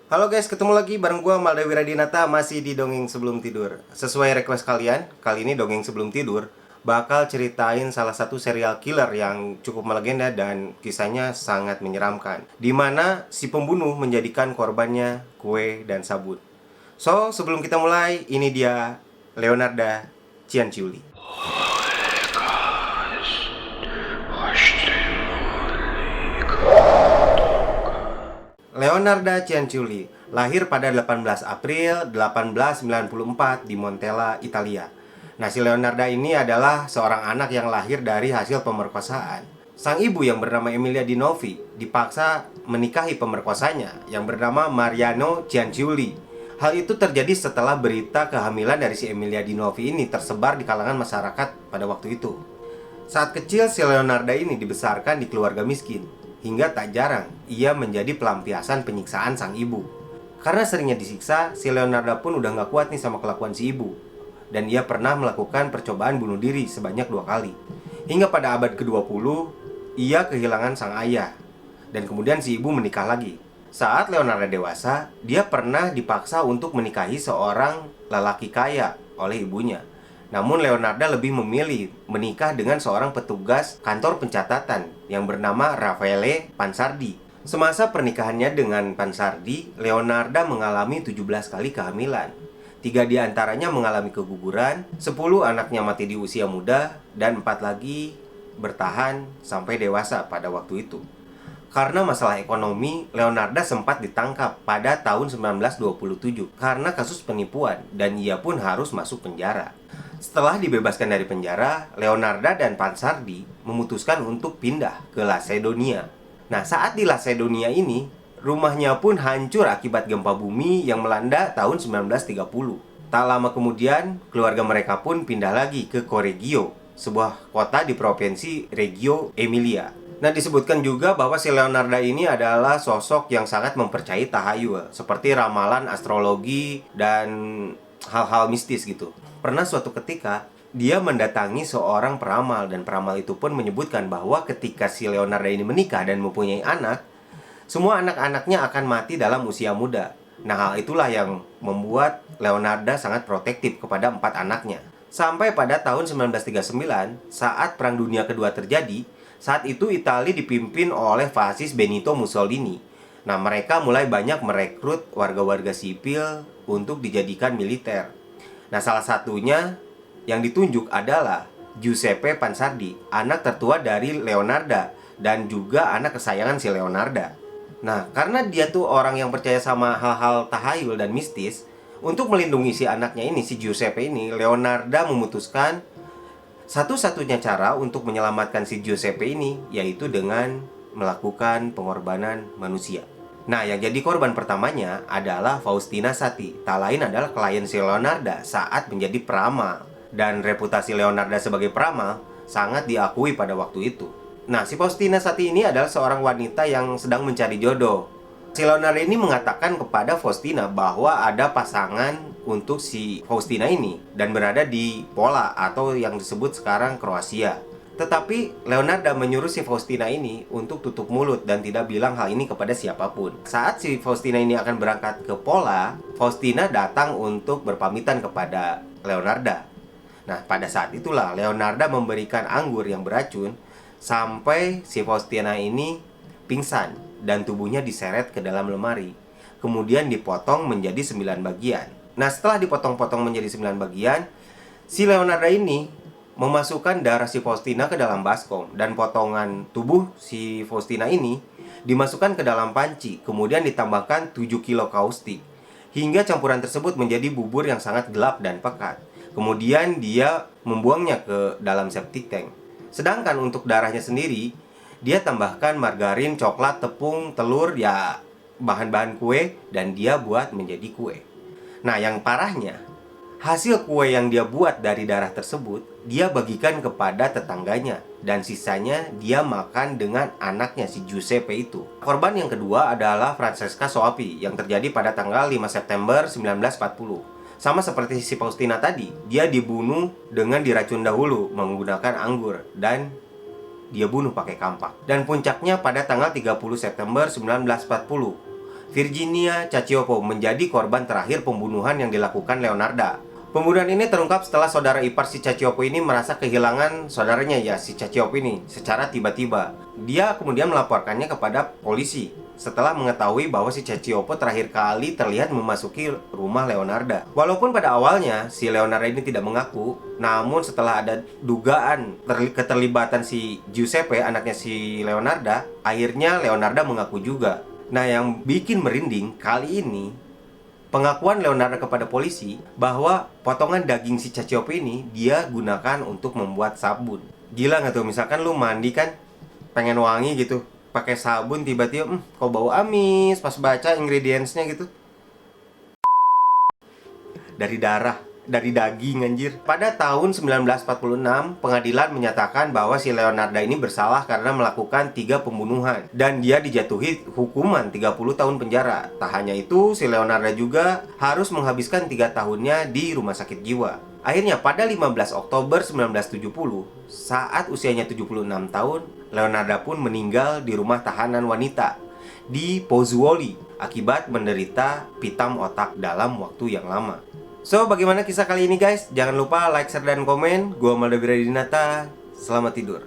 Halo guys, ketemu lagi bareng gua Malda Wiradinata masih di Dongeng Sebelum Tidur. Sesuai request kalian, kali ini Dongeng Sebelum Tidur bakal ceritain salah satu serial killer yang cukup melegenda dan kisahnya sangat menyeramkan, di mana si pembunuh menjadikan korbannya kue dan sabun. So, sebelum kita mulai, ini dia Leonarda Cianciulli. Leonarda Cianciulli lahir pada 18 April 1894 di Montella, Italia. Nah, si Leonarda ini adalah seorang anak yang lahir dari hasil pemerkosaan. Sang ibu yang bernama Emilia Di Novi dipaksa menikahi pemerkosanya yang bernama Mariano Cianciulli. Hal itu terjadi setelah berita kehamilan dari si Emilia Di Novi ini tersebar di kalangan masyarakat pada waktu itu. Saat kecil, si Leonarda ini dibesarkan di keluarga miskin. Hingga tak jarang, ia menjadi pelampiasan penyiksaan sang ibu. Karena seringnya disiksa, si Leonarda pun udah gak kuat nih sama kelakuan si ibu. Dan ia pernah melakukan percobaan bunuh diri sebanyak 2 kali. Hingga pada abad ke-20, ia kehilangan sang ayah. Dan kemudian si ibu menikah lagi. Saat Leonarda dewasa, dia pernah dipaksa untuk menikahi seorang lelaki kaya oleh ibunya. Namun Leonarda lebih memilih menikah dengan seorang petugas kantor pencatatan yang bernama Raffaele Pansardi. Semasa pernikahannya dengan Pansardi, Leonarda mengalami 17 kali kehamilan. 3 di antaranya mengalami keguguran, 10 anaknya mati di usia muda, dan 4 lagi bertahan sampai dewasa pada waktu itu. Karena masalah ekonomi, Leonarda sempat ditangkap pada tahun 1927 karena kasus penipuan dan ia pun harus masuk penjara. Setelah dibebaskan dari penjara, Leonarda dan Pansardi memutuskan untuk pindah ke Lasedonia. Nah, saat di Lasedonia ini, rumahnya pun hancur akibat gempa bumi yang melanda tahun 1930. Tak lama kemudian, keluarga mereka pun pindah lagi ke Correggio, sebuah kota di provinsi Reggio Emilia. Nah, disebutkan juga bahwa si Leonarda ini adalah sosok yang sangat mempercayai tahayul, seperti ramalan astrologi dan hal-hal mistis gitu. Pernah suatu ketika, dia mendatangi seorang peramal dan peramal itu pun menyebutkan bahwa ketika si Leonarda ini menikah dan mempunyai anak, semua anak-anaknya akan mati dalam usia muda. Nah, hal itulah yang membuat Leonarda sangat protektif kepada 4 anaknya. Sampai pada tahun 1939, saat Perang Dunia Kedua terjadi, saat itu Italia dipimpin oleh fasis Benito Mussolini. Nah, mereka mulai banyak merekrut warga-warga sipil untuk dijadikan militer. Nah, salah satunya yang ditunjuk adalah Giuseppe Pansardi, anak tertua dari Leonarda dan juga anak kesayangan si Leonarda. Nah, karena dia tuh orang yang percaya sama hal-hal tahayul dan mistis, untuk melindungi si anaknya ini, si Giuseppe ini, Leonarda memutuskan satu-satunya cara untuk menyelamatkan si Giuseppe ini yaitu dengan melakukan pengorbanan manusia. Nah, yang jadi korban pertamanya adalah Faustina Sati. Tak lain adalah klien si Leonarda saat menjadi peramal. Dan reputasi Leonarda sebagai peramal sangat diakui pada waktu itu. Nah, si Faustina Sati ini adalah seorang wanita yang sedang mencari jodoh. Si Leonarda ini mengatakan kepada Faustina bahwa ada pasangan untuk si Faustina ini dan berada di Pola atau yang disebut sekarang Kroasia. Tetapi Leonarda menyuruh si Faustina ini untuk tutup mulut dan tidak bilang hal ini kepada siapapun. Saat si Faustina ini akan berangkat ke Pola, Faustina datang untuk berpamitan kepada Leonarda. Nah, pada saat itulah Leonarda memberikan anggur yang beracun sampai si Faustina ini pingsan dan tubuhnya diseret ke dalam lemari. Kemudian dipotong menjadi 9 bagian. Nah, setelah dipotong-potong menjadi 9 bagian, si Leonarda ini memasukkan darah si Faustina ke dalam baskom. Dan potongan tubuh si Faustina ini dimasukkan ke dalam panci. Kemudian ditambahkan 7 kilo kaustik. Hingga campuran tersebut menjadi bubur yang sangat gelap dan pekat. Kemudian dia membuangnya ke dalam septic tank. Sedangkan untuk darahnya sendiri, dia tambahkan margarin, coklat, tepung, telur, ya bahan-bahan kue, dan dia buat menjadi kue. Nah, yang parahnya, hasil kue yang dia buat dari darah tersebut, dia bagikan kepada tetangganya. Dan sisanya dia makan dengan anaknya si Giuseppe itu. Korban yang kedua adalah Francesca Soapi yang terjadi pada tanggal 5 September 1940. Sama seperti si Faustina tadi, dia dibunuh dengan diracun dahulu menggunakan anggur dan dia bunuh pakai kampak. Dan puncaknya pada tanggal 30 September 1940, Virginia Cacioppo menjadi korban terakhir pembunuhan yang dilakukan Leonarda. Pembunuhan ini terungkap setelah saudara ipar si Cacioppo ini merasa kehilangan saudaranya ya si Cacioppo ini secara tiba-tiba. Dia kemudian melaporkannya kepada polisi setelah mengetahui bahwa si Cacioppo terakhir kali terlihat memasuki rumah Leonarda. Walaupun pada awalnya si Leonarda ini tidak mengaku, namun setelah ada dugaan keterlibatan si Giuseppe, anaknya si Leonarda, akhirnya Leonarda mengaku juga. Nah, yang bikin merinding kali ini pengakuan Leonarda kepada polisi bahwa potongan daging si Cacioppo ini dia gunakan untuk membuat sabun. Gila nggak tuh? Misalkan lu mandi kan pengen wangi gitu, pakai sabun tiba-tiba kok bau amis pas baca ingredientsnya gitu. Dari darah, dari daging anjir. Pada tahun 1946, pengadilan menyatakan bahwa si Leonarda ini bersalah karena melakukan 3 pembunuhan dan dia dijatuhi hukuman 30 tahun penjara. Tak hanya itu, si Leonarda juga harus menghabiskan 3 tahunnya di rumah sakit jiwa. Akhirnya pada 15 Oktober 1970, saat usianya 76 tahun, Leonarda pun meninggal di rumah tahanan wanita di Pozzuoli akibat menderita pitam otak dalam waktu yang lama. So, bagaimana kisah kali ini guys? Jangan lupa like, share, dan komen. Gua Malda Wiradinata. Selamat tidur.